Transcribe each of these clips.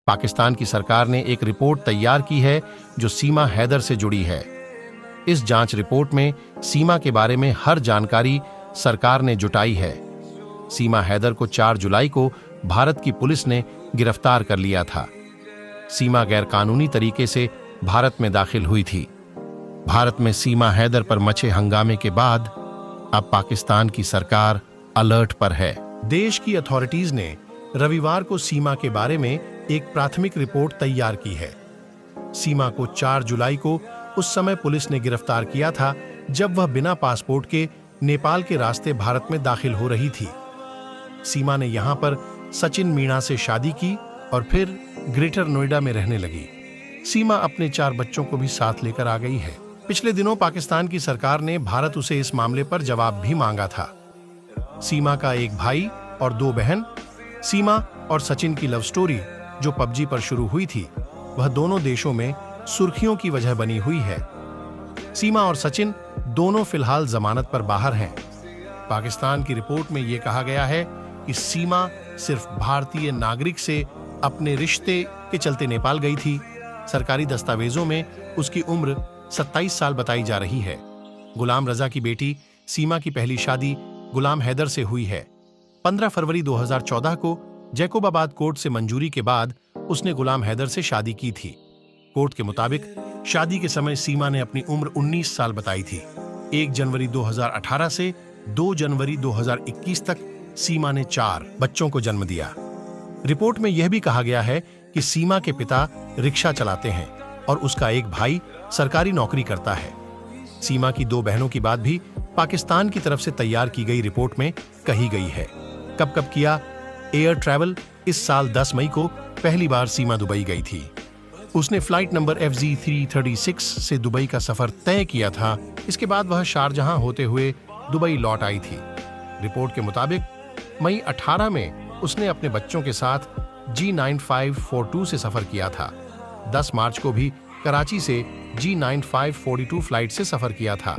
पाकिस्तान की सरकार ने एक रिपोर्ट तैयार की है जो सीमा हैदर से जुड़ी है। इस जांच रिपोर्ट में सीमा के बारे में हर जानकारी सरकार ने जुटाई है। सीमा हैदर को 4 जुलाई को भारत की पुलिस ने गिरफ्तार कर लिया था। सीमा गैरकानूनी तरीके से भारत में दाखिल हुई थी। भारत में सीमा हैदर पर मचे हंगामे के बाद अब पाकिस्तान की सरकार अलर्ट पर है। देश की अथॉरिटीज ने रविवार को सीमा के बारे में एक प्राथमिक रिपोर्ट तैयार की है। सीमा को 4 जुलाई को उस समय पुलिस ने गिरफ्तार किया था जब वह बिना पासपोर्ट के नेपाल के रास्ते भारत में दाखिल हो रही थी। सीमा ने यहां पर सचिन मीणा से शादी की और फिर ग्रेटर नोएडा में रहने लगी। सीमा अपने 4 बच्चों को भी साथ लेकर आ गई है। पिछले दिनों पाकिस्तान की सरकार ने भारत उसे इस मामले पर जवाब भी मांगा था। सीमा का एक भाई और 2 बहन। सीमा और सचिन की लव स्टोरी जो पबजी पर शुरू हुई थी, वह दोनों देशों में सुर्खियों की वजह बनी हुई है। सीमा और सचिन दोनों फिलहाल जमानत पर बाहर हैं। पाकिस्तान की रिपोर्ट में यह कहा गया है कि सीमा सिर्फ भारतीय नागरिक से अपने रिश्ते के चलते नेपाल गई थी। सरकारी दस्तावेजों में उसकी उम्र 27 साल बताई जा रही है। गुलाम रजा की बेटी सीमा की पहली शादी गुलाम हैदर से हुई है। 15 फरवरी 2014 को जैकोबाबाद कोर्ट से मंजूरी के बाद उसने गुलाम हैदर से शादी की थी। कोर्ट के मुताबिक शादी के समय सीमा ने अपनी उम्र 19 साल बताई थी। 1 जनवरी 2018 से 2 जनवरी 2021 तक सीमा ने 4 बच्चों को जन्म दिया। रिपोर्ट में यह भी कहा गया है कि सीमा के पिता रिक्शा चलाते हैं और उसका एक भाई सरकारी नौकरी करता है। सीमा की 2 बहनों की बात भी पाकिस्तान की तरफ से तैयार की गई रिपोर्ट में कही गई है। कब कब किया एयर ट्रैवल? इस साल 10 मई को पहली बार सीमा दुबई गई थी। उसने फ्लाइट नंबर FG336 से दुबई का सफर तय किया था। इसके बाद वह शारजहां होते हुए दुबई लौट आई थी। रिपोर्ट के मुताबिक मई 18 में उसने अपने बच्चों के साथ G9542 से सफर किया था। 10 मार्च को भी कराची से G9542 फ्लाइट से सफर किया था।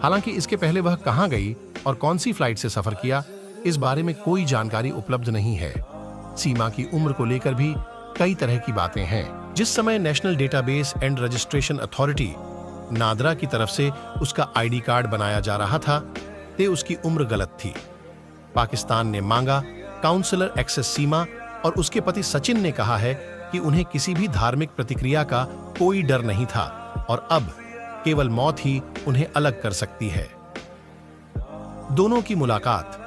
हालांकि इसके पहले वह कहां गई और कौन सी फ्लाइट से सफर किया, इस बारे में कोई जानकारी उपलब्ध नहीं है। सीमा की उम्र को लेकर भी कई तरह की बातें हैं। जिस समय national database and registration authority NADRA की तरफ से उसका ID कार्ड बनाया जा रहा था, ते उसकी उम्र गलत थी। पाकिस्तान ने मांगा काउंसलर एक्सेस। सीमा और उसके पति सचिन ने कहा है कि उन्हें किसी भी धार्मिक प्रतिक्रिया का कोई डर नहीं था और अब केवल मौत ही उन्हें अलग कर सकती है। दोनों की मुलाकात